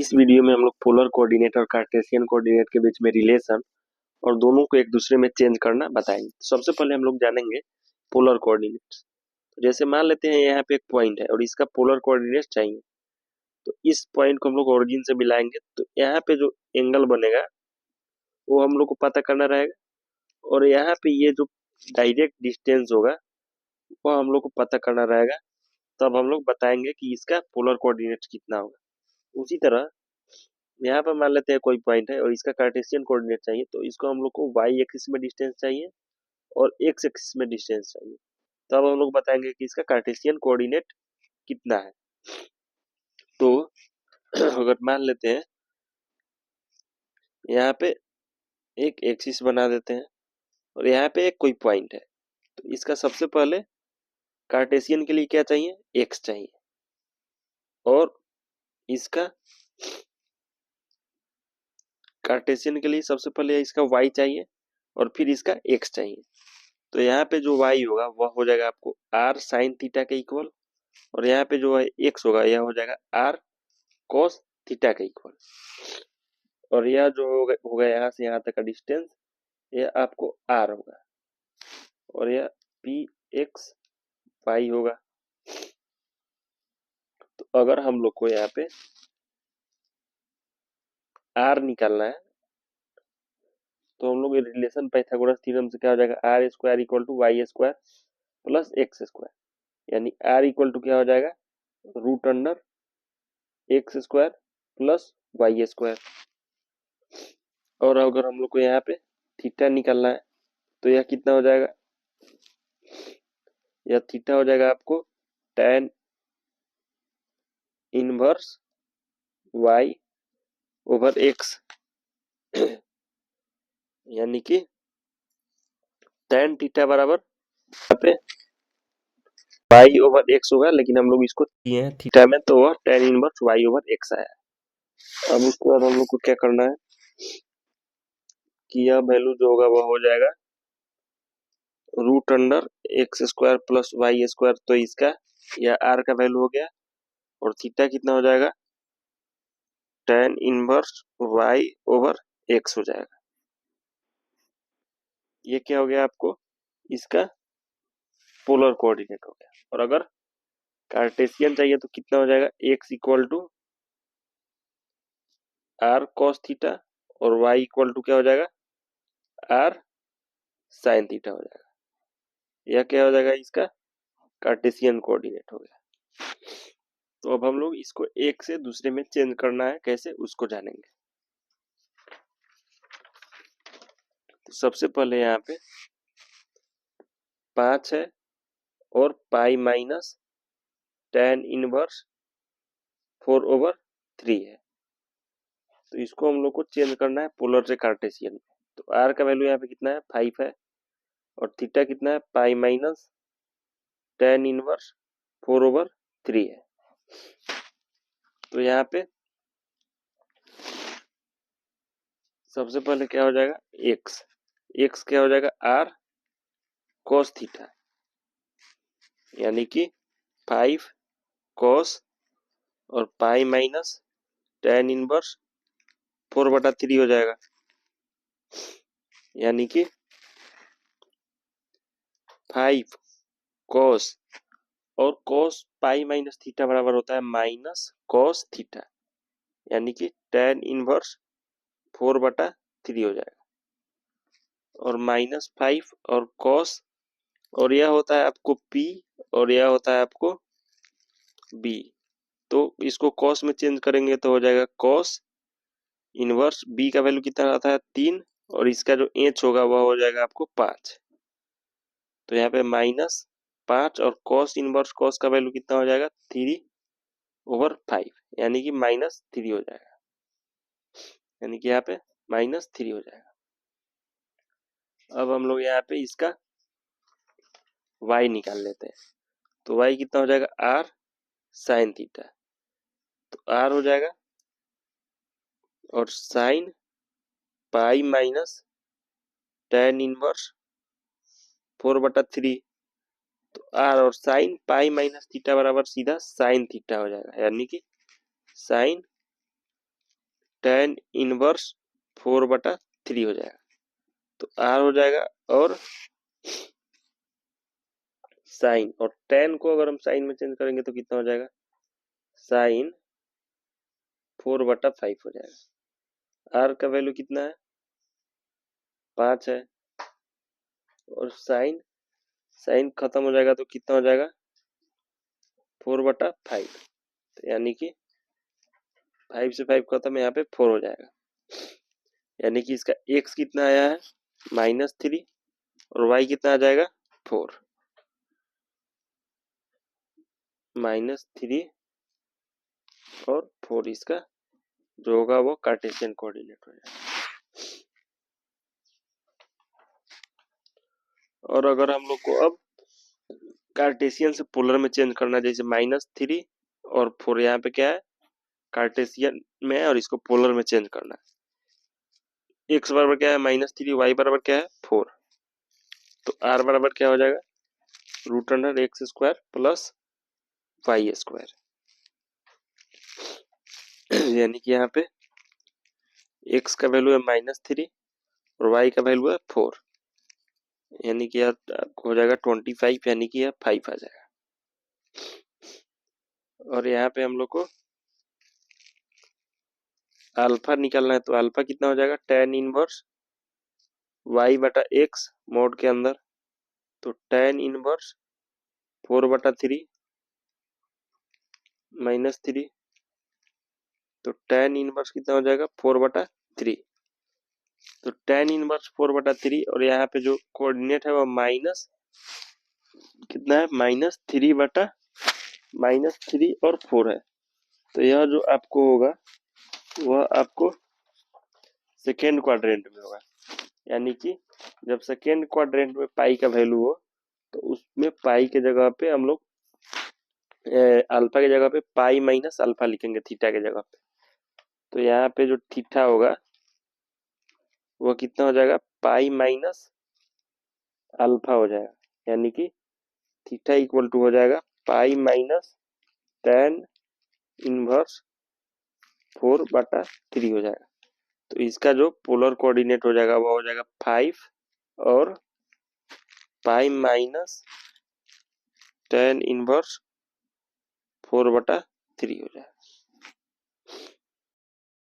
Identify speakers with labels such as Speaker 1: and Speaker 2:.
Speaker 1: इस वीडियो में हम लोग पोलर कोऑर्डिनेट और कार्टेशियन कोऑर्डिनेट के बीच में रिलेशन और दोनों को एक दूसरे में चेंज करना बताएंगे। सबसे पहले हम लोग जानेंगे पोलर कोऑर्डिनेट। तो जैसे मान लेते हैं यहाँ पे एक पॉइंट है और इसका पोलर कोऑर्डिनेट चाहिए, तो इस पॉइंट को हम लोग ओरिजिन से मिलाएंगे। तो यहाँ पे जो एंगल बनेगा वो हम लोग को पता करना रहेगा, और यहाँ पे ये जो डायरेक्ट डिस्टेंस होगा वो हम लोग को पता करना रहेगा। तब हम लोग बताएंगे कि इसका पोलर कोऑर्डिनेट कितना होगा। उसी तरह यहाँ पर मान लेते हैं कोई पॉइंट है और इसका कार्टेशियन कोऑर्डिनेट चाहिए, तो इसको हम लोग को वाई एक्सिस में डिस्टेंस चाहिए और एक्स एक्सिस में डिस्टेंस चाहिए। तब हम लोग बताएंगे कि इसका कार्टेशियन कोऑर्डिनेट कितना है। तो अगर मान लेते हैं यहाँ पे एक एक्सिस बना देते हैं और यहाँ पे एक कोई पॉइंट है, तो इसका सबसे पहले कार्टेशियन के लिए क्या चाहिए, एक्स चाहिए, और इसका कार्टेशियन के लिए सबसे पहले इसका वाई चाहिए और फिर इसका एक्स चाहिए। तो यहाँ पे जो y होगा वह हो जाएगा आपको r साइन थीटा के इक्वल, और यहाँ पे जो है x होगा यह हो जाएगा r cos थीटा के इक्वल, और यह जो होगा यहाँ से यहाँ तक का डिस्टेंस यह आपको r होगा, और यह px y होगा। तो अगर हम लोग को यहाँ पे r निकालना है तो हम लोग रिलेशन पाइथागोरस थ्योरम से क्या हो जाएगा, r square equal to y square plus x square, यानी r इक्वल टू क्या हो जाएगा, root under x square plus y square. और अगर हम लोग को यहाँ पे थीटा निकालना है तो यह कितना हो जाएगा, यह थीटा हो जाएगा आपको tan inverse y over x, यानी कि tan थीटा बराबर यहाँ पे y ओवर x होगा, लेकिन हम लोग इसको दिए हैं थीटा में तो वह tan inverse y over x आया। अब उसके बाद हम लोग को क्या करना है कि यह वैल्यू जो होगा वह हो जाएगा root under x square plus y square, तो इसका यह r का वैल्यू हो गया, और थीटा कितना हो जाएगा, tan inverse y over x हो जाएगा। ये क्या हो गया आपको, इसका पोलर कोऑर्डिनेट हो गया। और अगर कार्टेशियन चाहिए तो कितना हो जाएगा, x equal to r cos theta और y इक्वल टू क्या हो जाएगा, r sin थीटा हो जाएगा। यह क्या हो जाएगा, इसका कार्टेशियन कोऑर्डिनेट हो गया। तो अब हम लोग इसको एक से दूसरे में चेंज करना है, कैसे उसको जानेंगे। तो सबसे पहले यहाँ पे 5 है और pi minus tan inverse 4 over 3 है, तो इसको हम लोग को चेंज करना है पोलर से कार्टेशियन में। तो r का वैल्यू यहाँ पे कितना है, 5 है, और थीटा कितना है, pi minus tan inverse 4 over 3 है। तो यहाँ पे सबसे पहले क्या हो जाएगा, x क्या हो जाएगा, r cos थीटा, यानी कि 5 cos और पाई माइनस tan इनवर्स 4/3 हो जाएगा, यानी कि 5 cos और cos पाई माइनस थीटा बराबर होता है माइनस cos थीटा, यानी कि tan इनवर्स 4/3 हो जाएगा, और माइनस 5 और cos, और यह होता है आपको p और यह होता है आपको b, तो इसको cos में चेंज करेंगे तो हो जाएगा cos इनवर्स b का वैल्यू कितना आता है, 3, और इसका जो h होगा वह हो जाएगा आपको 5। तो यहाँ पे -5 और cos इनवर्स cos का वैल्यू कितना हो जाएगा, 3/5, यानी कि -3 हो जाएगा, यानी कि यहाँ पे -3 हो जाएगा। अब हम लोग यहाँ पे इसका y निकाल लेते हैं। तो y कितना हो जाएगा, r साइन थीटा, तो r हो जाएगा, और sine pi minus tan inverse 4/3, तो r और साइन पाई माइनस थीटा बराबर सीधा साइन थीटा हो जाएगा, यानी कि साइन tan इनवर्स 4/3 हो जाएगा। तो r हो जाएगा और साइन, और tan को अगर हम साइन में चेंज करेंगे तो कितना हो जाएगा, साइन 4/5 हो जाएगा। r का वैल्यू कितना है, 5 है, और साइन साइन खत्म हो जाएगा तो कितना हो जाएगा, 4/5। तो यानी कि 5 से 5 खत्म, यहाँ पे 4 हो जाएगा। यानी कि इसका x कितना आया है, -3, और y कितना आ जाएगा, 4। -3 और 4 इसका जो होगा वो कार्टेशियन कोऑर्डिनेट हो जाएगा। और अगर हम लोग को अब कार्टेशियन से पोलर में चेंज करना, जैसे -3 और 4 यहाँ पे क्या है, कार्टेशियन में है और इसको पोलर में चेंज करना है। x बराबर क्या है, -3, y बराबर क्या है, 4। तो r बराबर क्या हो जाएगा, √x² प्लस y²। यानी कि यहाँ पे x का वैल्यू है -3 और y का वैल्यू है 4, यानी कि यह हो जाएगा 25, यानी कि यह 5 आ जाएगा। और यहाँ पे हम लोग को अल्फा निकालना है, तो अल्फा कितना हो जाएगा, tan इनवर्स y/x मोड के अंदर, तो tan इनवर्स 4/3 -3, तो tan इनवर्स कितना हो जाएगा, 4/3। तो tan इनवर्स 4/3, और यहाँ पे जो कोऑर्डिनेट है वो माइनस कितना है, -3 और 4 है। तो यह जो आपको होगा वह आपको सेकेंड क्वाड्रेंट में होगा। यानी कि जब सेकेंड क्वाड्रेंट में पाई का वैल्यू हो तो उसमें पाई के जगह पे हम लोग अल्फा की जगह पे पाई माइनस अल्फा लिखेंगे थीटा के जगह पे। तो यहाँ पे जो थीटा होगा वो कितना हो जाएगा, पाई माइनस अल्फा हो जाएगा। यानी कि थीटा इक्वल टू हो जाएगा पाई माइनस tan इनवर्स 4/3 हो जाएगा। तो इसका जो पोलर कोऑर्डिनेट हो जाएगा वो हो जाएगा 5 और पाई माइनस tan इनवर्स 4/3 हो जाएगा।